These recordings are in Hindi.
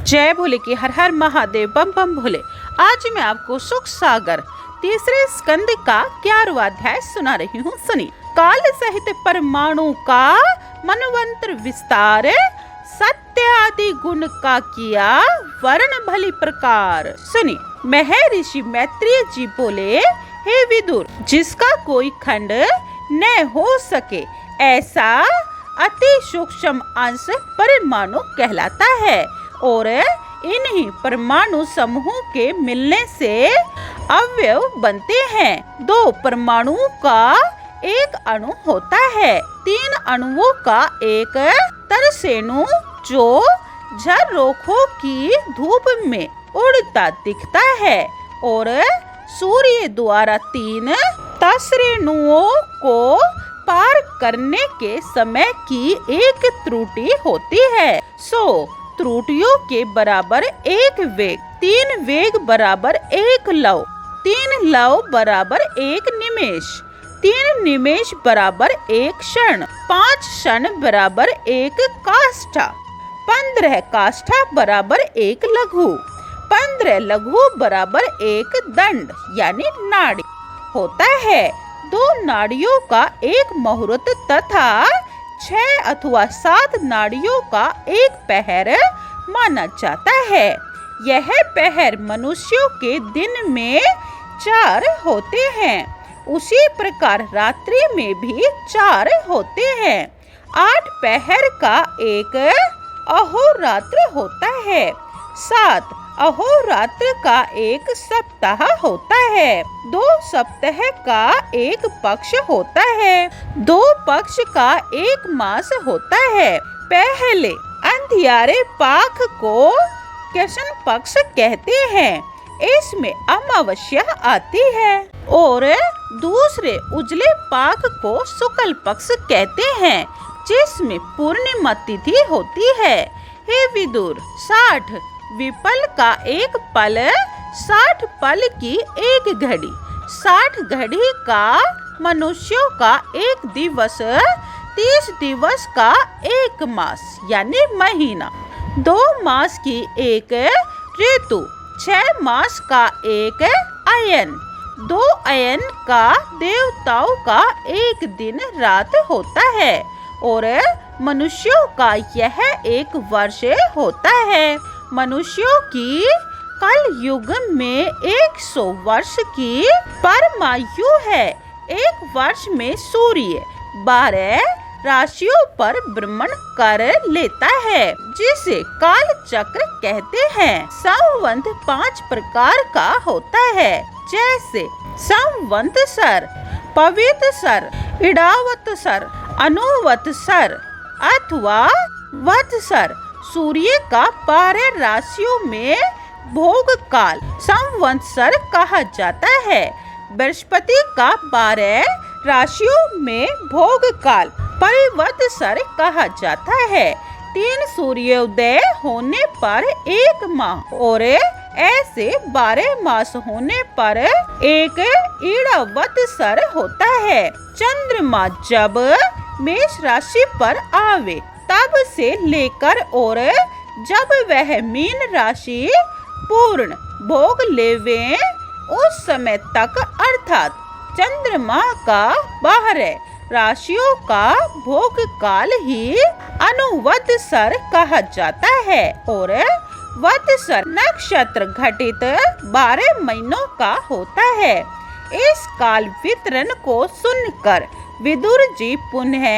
जय भोले की हर हर महादेव बम बम भोले। आज मैं आपको सुख सागर तीसरे स्कंद का 11वां अध्याय सुना रही हूँ। सुनी। काल सहित परमाणु का मनवंतर विस्तार, सत्य आदि गुण का किया वर्ण भली प्रकार। सुनी। महर्षि मैत्रेय जी बोले, हे विदुर, जिसका कोई खंड न हो सके ऐसा अति सूक्ष्म अंश परमाणु कहलाता है और इन्हीं परमाणु समूहों के मिलने से अवयव बनते हैं। 2 परमाणुओं का एक अणु होता है। 3 अणुओं का एक तरसेणु जो झरोखों की धूप में उड़ता दिखता है और सूर्य द्वारा 3 तरसेणुओं को पार करने के समय की एक त्रुटि होती है। सो त्रुटियों के बराबर एक वेग, 3 वेग बराबर एक लव, 3 लव बराबर एक निमेष, 3 निमेष बराबर एक क्षण, 5 क्षण बराबर एक काष्ठा, 15 काष्ठा बराबर एक लघु, 15 लघु बराबर एक दंड यानी नाड़ी होता है। 2 नाड़ियों का एक मुहूर्त तथा 6 अथवा 7 नाड़ियों का एक पहर माना जाता है। यह पहर मनुष्यों के दिन में 4 होते हैं, उसी प्रकार रात्रि में भी 4 होते हैं। 8 पहर का एक अहोरात्र होता है, 7 अहोरात्र का एक सप्ताह होता है, 2 सप्ताह का एक पक्ष होता है, 2 पक्ष का एक मास होता है। पहले अंधियारे पाख को कृष्ण पक्ष कहते हैं, इसमें अमावस्या आती है और दूसरे उजले पाख को शुक्ल पक्ष कहते हैं, जिसमें पूर्णिमा तिथि होती है। हे विदुर, 60 विपल का एक पल, 60 पल की एक घड़ी, 60 घड़ी का मनुष्यों का एक दिवस, 30 दिवस का एक मास यानी महीना, 2 मास की एक ऋतु, 6 मास का एक अयन, 2 अयन का देवताओं का एक दिन रात होता है और मनुष्यों का यह एक वर्ष होता है। मनुष्यों की कल युग में 100 वर्ष की परमायु है। 1 वर्ष में सूर्य 12 राशियों पर भ्रमण कर लेता है, जिसे काल चक्र कहते हैं। संवत 5 प्रकार का होता है, जैसे संवत्सर, पवित्रसर, इडावत्सर, अनुवत्सर अथवा वत्सर। सूर्य का 12 राशियों में भोग काल संवत्सर कहा जाता है। बृहस्पति का 12 राशियों में भोग काल परिवत्सर कहा जाता है। 3 सूर्योदय होने पर 1 माह और ऐसे 12 मास होने पर एक ईड़ावत्सर होता है। चंद्रमा जब मेष राशि पर आवे तब से लेकर और जब वह मीन राशि पूर्ण भोग लेवे उस समय तक, अर्थात चंद्रमा का 12 राशियों का भोग काल ही अनुवत्सर कहा जाता है और वत्सर नक्षत्र घटित 12 महीनों का होता है। इस काल वितरण को सुनकर विदुर जी पुनः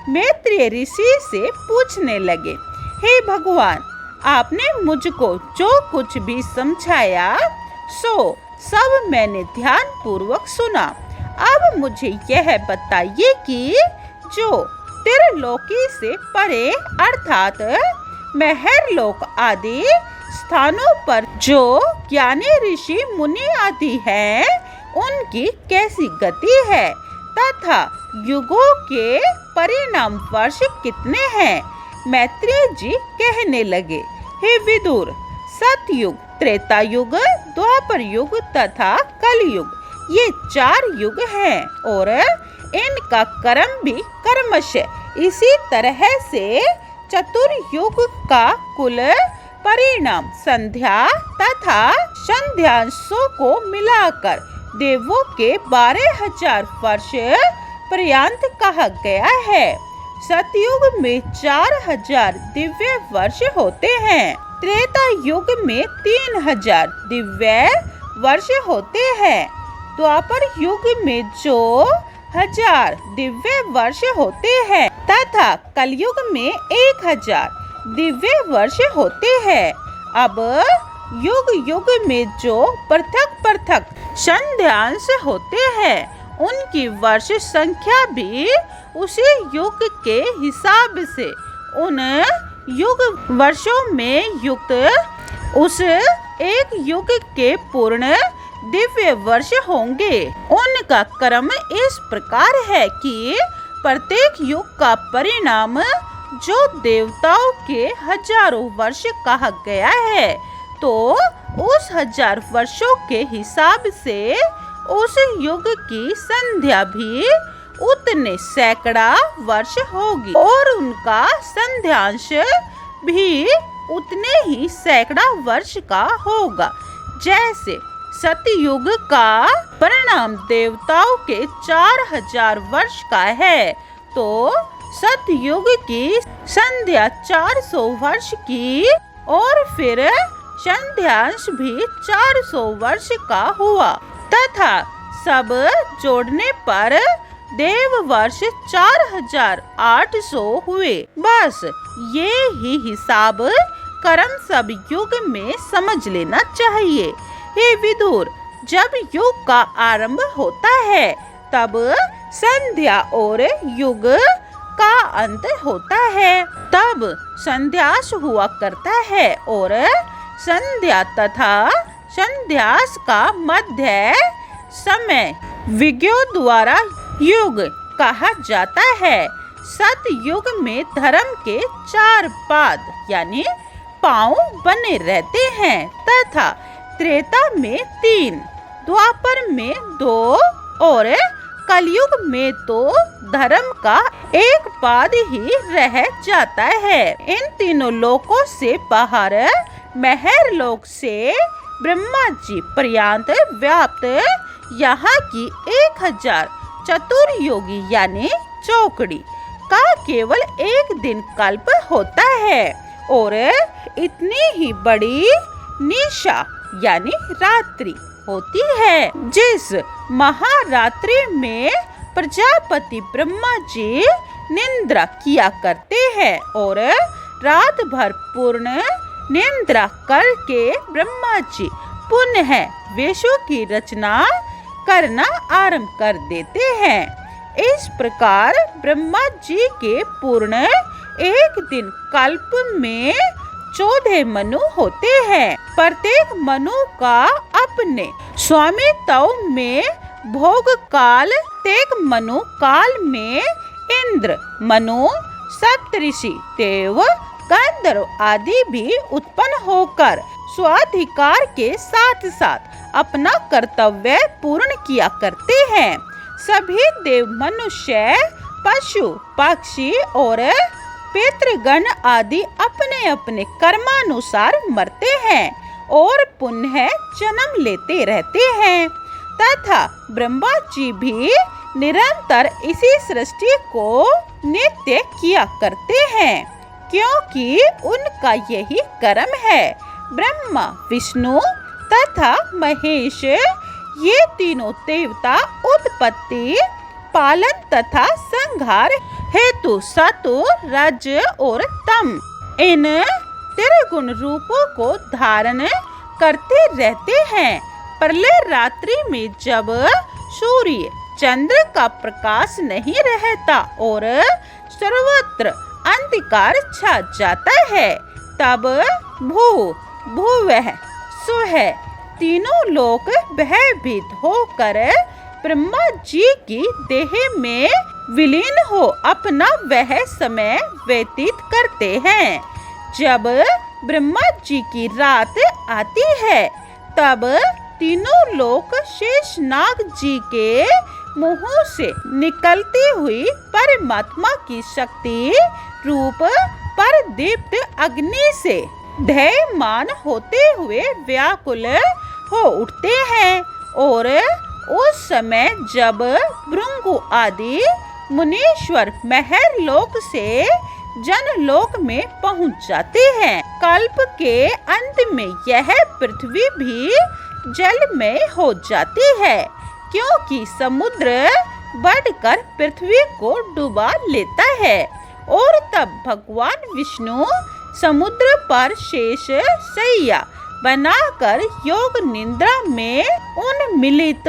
मैत्रेय ऋषि से पूछने लगे, हे भगवान, आपने मुझको जो कुछ भी समझाया सो सब मैंने ध्यान पूर्वक सुना। अब मुझे यह बताइए कि जो त्रिलोकी से परे अर्थात महरलोक आदि स्थानों पर जो ज्ञानी ऋषि मुनि आदि हैं, उनकी कैसी गति है तथा युगों के परिणाम वर्ष कितने हैं। मैत्रेय जी कहने लगे, हे विदुर, सतयुग, त्रेता युग, द्वापर युग तथा कलयुग ये 4 युग हैं और इनका कर्म भी कर्मश इसी तरह से चतुर्युग का कुल परिणाम संध्या तथा संध्यांशों को मिलाकर देवों के 12,000 वर्ष पर्यंत कहा गया है। सतयुग में 4,000 दिव्य वर्ष होते हैं। त्रेता युग में 3,000 दिव्य वर्ष होते हैं। द्वापर युग में जो 1,000 दिव्य वर्ष होते हैं तथा कलयुग में 1,000 दिव्य वर्ष होते हैं। अब युग युग में जो पृथक पृथक संध्यांश होते हैं उनकी वर्ष संख्या भी उसी युग के हिसाब से उन युग वर्षों में युक्त उस एक युग के पूर्ण दिव्य वर्ष होंगे। उनका क्रम इस प्रकार है कि प्रत्येक युग का परिणाम जो देवताओं के हजारों वर्ष कहा गया है, तो उस 1,000 वर्षों के हिसाब से उस युग की संध्या भी उतने सैकड़ा वर्ष होगी और उनका संध्यांश भी उतने ही सैकड़ा वर्ष का होगा। जैसे सतयुग का परिणाम देवताओं के 4,000 वर्ष का है, तो सतयुग की संध्या 400 वर्ष की और फिर संध्यांश भी 400 वर्ष का हुआ तथा सब जोड़ने पर देव वर्ष 4,800 हुए। बस ये ही हिसाब कर्म सब युग में समझ लेना चाहिए। हे विदुर, जब युग का आरंभ होता है तब संध्या और युग का अंत होता है। तब संध्यास हुआ करता है और संध्या तथा संध्यास का मध्य समय विज्ञों द्वारा युग कहा जाता है। सतयुग में धर्म के 4 पाद यानी पांव बने रहते हैं तथा त्रेता में 3, द्वापर में 2 और कलयुग में तो धर्म का 1 पाद ही रह जाता है। इन तीनों लोकों से बाहर महर लोक से ब्रह्मा जी पर्यंत व्याप्त यहाँ की 1,000 चतुर्योगी यानी चौकड़ी का केवल 1 दिन कल्प होता है और इतनी ही बड़ी निशा यानी रात्रि होती है। जिस महारात्रि में प्रजापति ब्रह्मा जी निद्रा किया करते हैं और रात भर पूर्ण निद्रा करके ब्रह्मा जी पुनः वेशों की रचना करना आरंभ कर देते हैं। इस प्रकार ब्रह्मा जी के पूर्ण 1 दिन कल्प में 14 मनु होते हैं। प्रत्येक मनु का अपने स्वामित्व में भोग काल, प्रत्येक मनु काल में इंद्र, मनु, सप्तऋषि, देव, गंधर्व आदि भी उत्पन्न होकर स्वाधिकार के साथ साथ अपना कर्तव्य पूर्ण किया करते हैं। सभी देव, मनुष्य, पशु, पक्षी और पितृगण आदि अपने अपने कर्मानुसार मरते हैं और पुनः जन्म लेते रहते हैं तथा ब्रह्मा जी भी निरंतर इसी सृष्टि को नित्य किया करते हैं, क्योंकि उनका यही कर्म है। ब्रह्मा, विष्णु तथा महेश ये तीनों देवता उत्पत्ति, पालन तथा संहार हेतु सतो, रज और तम इन त्रिगुण रूपों को धारण करते रहते हैं। प्रलय रात्रि में जब सूर्य चंद्र का प्रकाश नहीं रहता और सर्वत्र अंधकार छा जाता है, तब भुवः सुवः तीनों लोग भयभीत होकर ब्रह्मा जी की देह में विलीन हो अपना वह समय व्यतीत करते हैं। जब ब्रह्मा जी की रात आती है तब तीनों लोग शेषनाग जी के मुंह से निकलती हुई परमात्मा की शक्ति रूप पर दीप्त अग्नि से ध्येयमान होते हुए व्याकुल हो उठते हैं और उस समय जब भृंगु आदि मुनीश्वर महर लोक से जनलोक में पहुंच जाते हैं। कल्प के अंत में यह पृथ्वी भी जलमय हो जाती है, क्योंकि समुद्र बढ़कर पृथ्वी को डुबा लेता है और तब भगवान विष्णु समुद्र पर शेष शैया बनाकर योग निद्रा में उन मिलित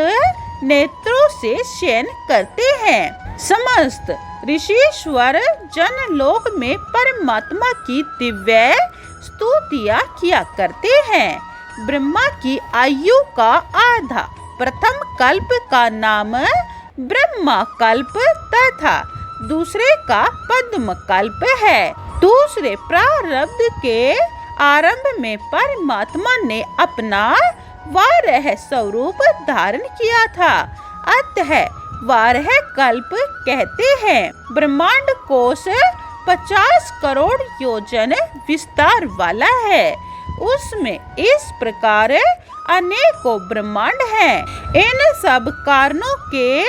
नेत्रों से शयन करते हैं। समस्त ऋषीश्वर जनलोक में परमात्मा की दिव्य स्तुतियां किया करते हैं। ब्रह्मा की आयु का आधा प्रथम कल्प का नाम ब्रह्मा कल्प तथा दूसरे का पद्म कल्प है। दूसरे प्रारब्ध के आरंभ में परमात्मा ने अपना वारह स्वरूप धारण किया था, अतः वारह कल्प कहते हैं। ब्रह्मांड कोश 50 करोड़ योजन विस्तार वाला है। उसमें इस प्रकार अनेकों ब्रह्मांड हैं। इन सब कारणों के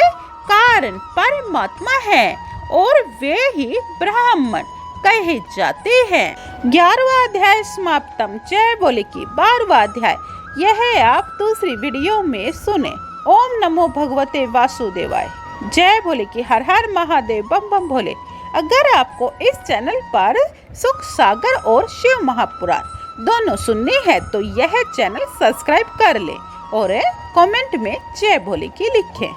कारण परमात्मा है और वे ही ब्राह्मण कहे जाते हैं। 11वां अध्याय समाप्तम। जय बोले की 12वां अध्याय यह आप दूसरी वीडियो में सुने। ओम नमो भगवते वासुदेवाय। जय बोले की हर हर महादेव बम बम भोले। अगर आपको इस चैनल पर सुख सागर और शिव महापुराण दोनों सुनने हैं तो यह चैनल सब्सक्राइब कर ले और कमेंट में जय बोले की लिखें।